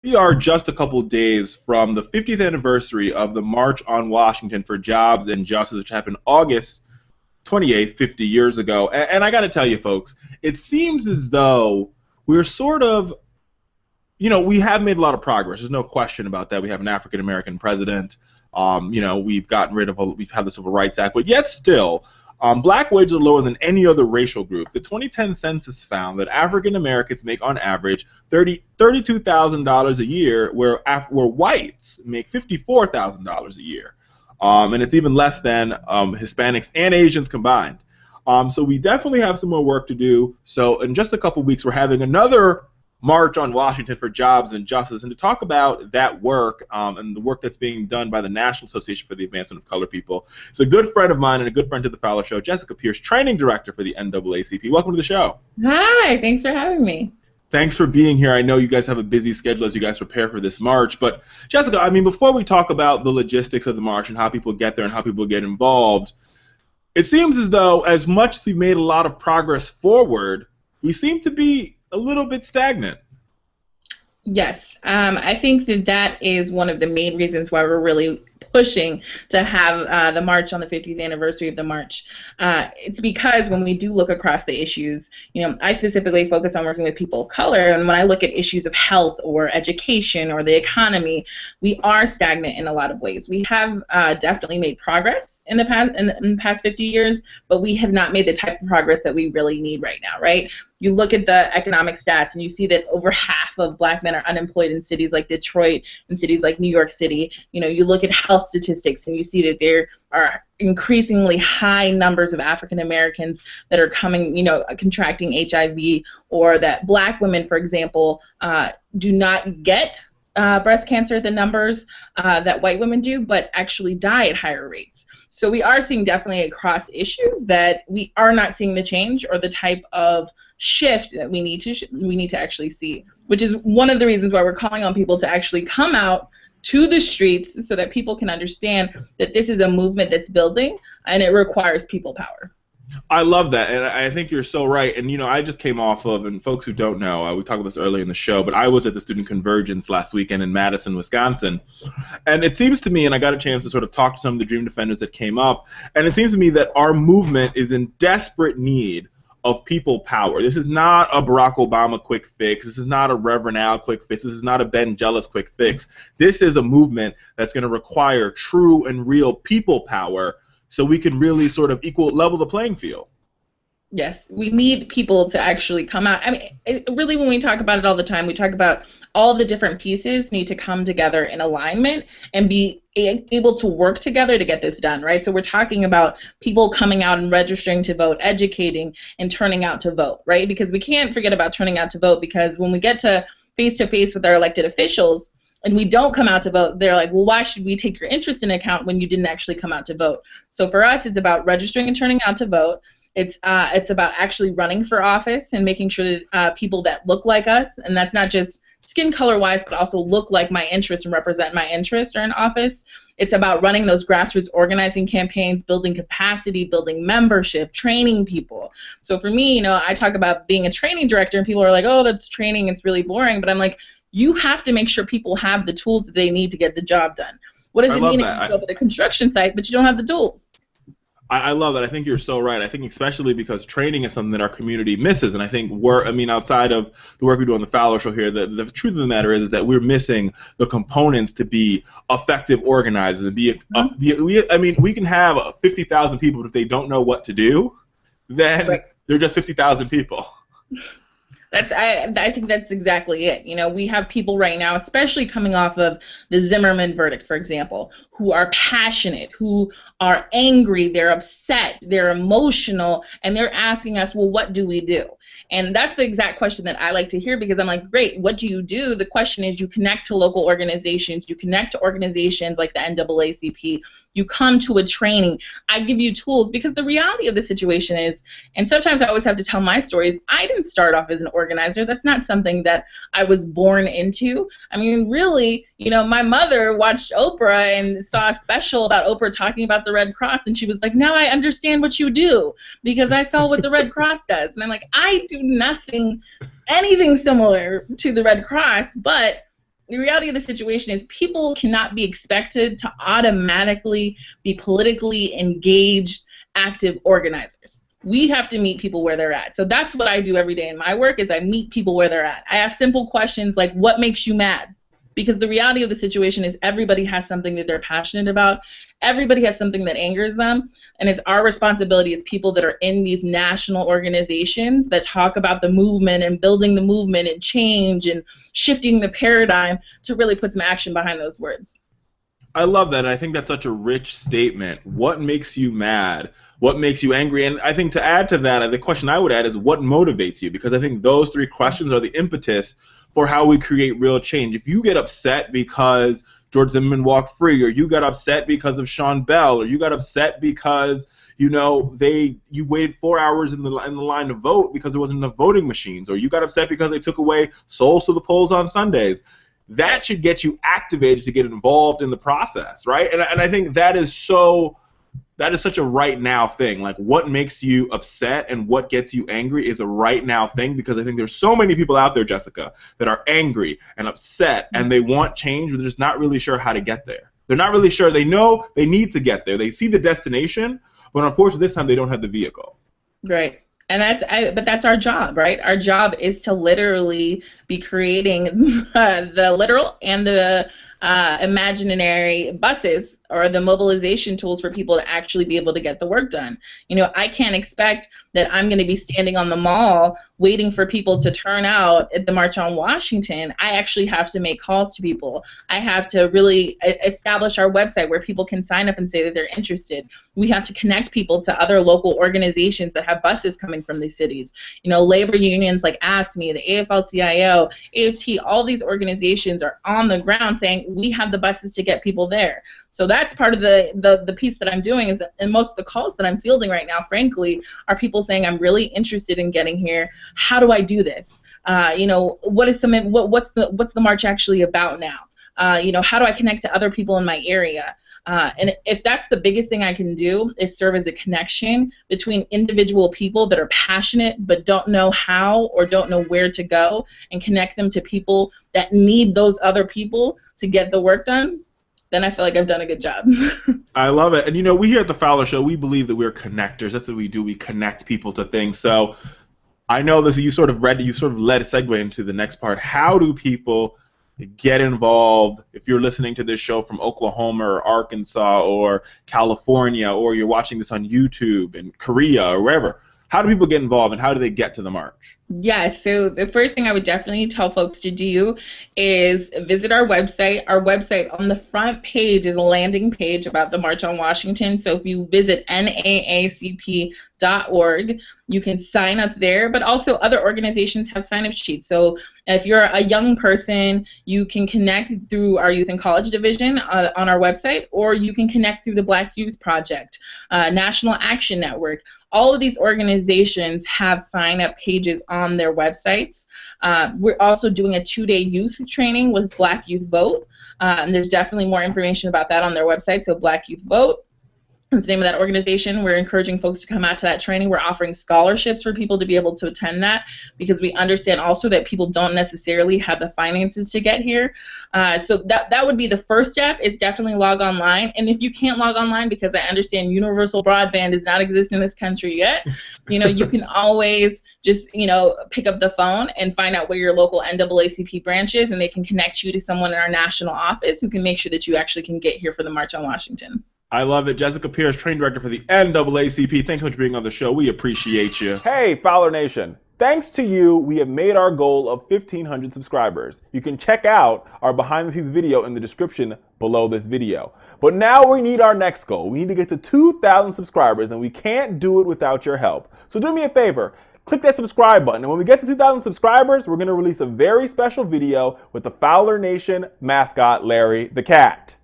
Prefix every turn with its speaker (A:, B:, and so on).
A: We are just a couple days from the 50th anniversary of the March on Washington for Jobs and Justice, which happened August 28th, 50 years ago. And I got to tell you, folks, it seems as though we're sort of, we have made a lot of progress. There's no question about that. We have an African-American president. We've gotten rid of, we've had the Civil Rights Act, but yet still, black wages are lower than any other racial group. The 2010 census found that African Americans make on average $32,000 a year, where whites make $54,000 a year. And it's even less than Hispanics and Asians combined. So we definitely have some more work to do. So in just a couple weeks, we're having another March on Washington for Jobs and Justice, and to talk about that work and the work that's being done by the National Association for the Advancement of Colored People. It's a good friend of mine and a good friend to the Fowler Show, Jessica Pierce, Training Director for the NAACP. Welcome to the show.
B: Hi, thanks for having me.
A: Thanks for being here. I know you guys have a busy schedule as you guys prepare for this march, but Jessica, before we talk about the logistics of the march and how people get there and how people get involved, it seems as though as much as we've made a lot of progress forward, we seem to be a little bit stagnant.
B: Yes, I think that is one of the main reasons why we're really pushing to have the march on the 50th anniversary of the march. It's because when we do look across the issues, I specifically focus on working with people of color, and when I look at issues of health or education or the economy, we are stagnant in a lot of ways. We have definitely made progress in the past 50 years, but we have not made the type of progress that we really need right now, right? You look at the economic stats and you see that over half of black men are unemployed in cities like Detroit and cities like New York City. You look at health statistics and you see that there are increasingly high numbers of African Americans that are contracting HIV, or that black women, for example, do not get breast cancer at the numbers that white women do, but actually die at higher rates. So we are seeing definitely across issues that we are not seeing the change or the type of shift that we need to actually see, which is one of the reasons why we're calling on people to actually come out to the streets so that people can understand that this is a movement that's building and it requires people power.
A: I love that, and I think you're so right. And I just came off of, and folks who don't know, we talked about this earlier in the show, but I was at the Student Convergence last weekend in Madison, Wisconsin, and it seems to me, and I got a chance to sort of talk to some of the Dream Defenders that came up, and it seems to me that our movement is in desperate need of people power. This is not a Barack Obama quick fix. This is not a Reverend Al quick fix. This is not a Ben Jealous quick fix. This is a movement that's going to require true and real people power, so we can really sort of level the playing field.
B: Yes, we need people to actually come out. Really, when we talk about it all the time, we talk about all the different pieces need to come together in alignment and be able to work together to get this done, right? So we're talking about people coming out and registering to vote, educating, and turning out to vote, right? Because we can't forget about turning out to vote, because when we get to face with our elected officials, and we don't come out to vote, they're like, well, why should we take your interest in account when you didn't actually come out to vote? So for us, it's about registering and turning out to vote. It's about actually running for office and making sure that people that look like us, and that's not just skin color-wise, but also look like my interests and represent my interests are in office. It's about running those grassroots organizing campaigns, building capacity, building membership, training people. So for me, I talk about being a training director, and people are like, oh, that's training, it's really boring. But I'm like, you have to make sure people have the tools that they need to get the job done. What does it mean if you go to the construction site but you don't have the tools?
A: I love that. I think you're so right. I think especially because training is something that our community misses, and I think outside of the work we do on the Fowler Show here, the truth of the matter is that we're missing the components to be effective organizers and we can have 50,000 people, but if they don't know what to do, then right, they're just 50,000 people.
B: I think that's exactly it. We have people right now, especially coming off of the Zimmerman verdict, for example, who are passionate, who are angry, they're upset, they're emotional, and they're asking us, well, what do we do? And that's the exact question that I like to hear, because I'm like, great, what do you do? The question is, you connect to local organizations, you connect to organizations like the NAACP, you come to a training, I give you tools, because the reality of the situation is, and sometimes I always have to tell my stories, I didn't start off as an organizer. That's not something that I was born into. Really, my mother watched Oprah and saw a special about Oprah talking about the Red Cross, and she was like, now I understand what you do, because I saw what the Red Cross does. And I'm like, I do anything similar to the Red Cross, but the reality of the situation is people cannot be expected to automatically be politically engaged, active organizers. We have to meet people where they're at. So that's what I do every day in my work is I meet people where they're at. I ask simple questions like, what makes you mad? Because the reality of the situation is everybody has something that they're passionate about. Everybody has something that angers them. And it's our responsibility as people that are in these national organizations that talk about the movement and building the movement and change and shifting the paradigm to really put some action behind those words.
A: I love that. And I think that's such a rich statement. What makes you mad? What makes you angry? And I think to add to that, the question I would add is what motivates you? Because I think those three questions are the impetus for how we create real change. If you get upset because George Zimmerman walked free, or you got upset because of Sean Bell, or you got upset because you waited 4 hours in the line to vote because there wasn't enough voting machines, or you got upset because they took away souls to the polls on Sundays, that should get you activated to get involved in the process, right? And I think that is such a right now thing. Like, what makes you upset and what gets you angry is a right now thing, because I think there's so many people out there, Jessica, that are angry and upset and they want change, but they're just not really sure how to get there. They're not really sure. They know they need to get there. They see the destination, but unfortunately this time they don't have the vehicle.
B: Right. And but that's our job, right? Our job is to literally be creating the literal and the imaginary buses or the mobilization tools for people to actually be able to get the work done. I can't expect that I'm going to be standing on the mall waiting for people to turn out at the March on Washington. I actually have to make calls to people. I have to really establish our website where people can sign up and say that they're interested. We have to connect people to other local organizations that have buses coming from these cities. Labor unions like AFSCME, the AFL-CIO, AFT, all these organizations are on the ground saying we have the buses to get people there. So that's part of the piece that I'm doing is, and most of the calls that I'm fielding right now, frankly, are people saying I'm really interested in getting here. How do I do this? What's the march actually about now? How do I connect to other people in my area? And if that's the biggest thing I can do is serve as a connection between individual people that are passionate but don't know how or don't know where to go, and connect them to people that need those other people to get the work done, then I feel like I've done a good job.
A: I love it. And we here at the Fowler Show, we believe that we're connectors. That's what we do. We connect people to things. So I know this. You sort of led a segue into the next part. How do people get involved? If you're listening to this show from Oklahoma or Arkansas or California, or you're watching this on YouTube in Korea or wherever, how do people get involved and how do they get to the march?
B: Yeah, so the first thing I would definitely tell folks to do is visit our website. Our website, on the front page, is a landing page about the March on Washington. So if you visit NAACP.org, you can sign up there, but also other organizations have sign-up sheets. So if you're a young person, you can connect through our Youth and College Division on our website, or you can connect through the Black Youth Project, National Action Network. All of these organizations have sign-up pages on their websites. We're also doing a 2-day youth training with Black Youth Vote, and there's definitely more information about that on their website, so Black Youth Vote. That's the name of that organization. We're encouraging folks to come out to that training. We're offering scholarships for people to be able to attend that, because we understand also that people don't necessarily have the finances to get here. So that would be the first step, is definitely log online. And if you can't log online, because I understand universal broadband does not exist in this country yet, you can always just, pick up the phone and find out where your local NAACP branch is, and they can connect you to someone in our national office who can make sure that you actually can get here for the March on Washington.
A: I love it. Jessica Pierce, Training Director for the NAACP. Thanks so much for being on the show. We appreciate you. Hey, Fowler Nation. Thanks to you, we have made our goal of 1,500 subscribers. You can check out our behind-the-scenes video in the description below this video. But now we need our next goal. We need to get to 2,000 subscribers, and we can't do it without your help. So do me a favor. Click that subscribe button, and when we get to 2,000 subscribers, we're going to release a very special video with the Fowler Nation mascot, Larry the Cat.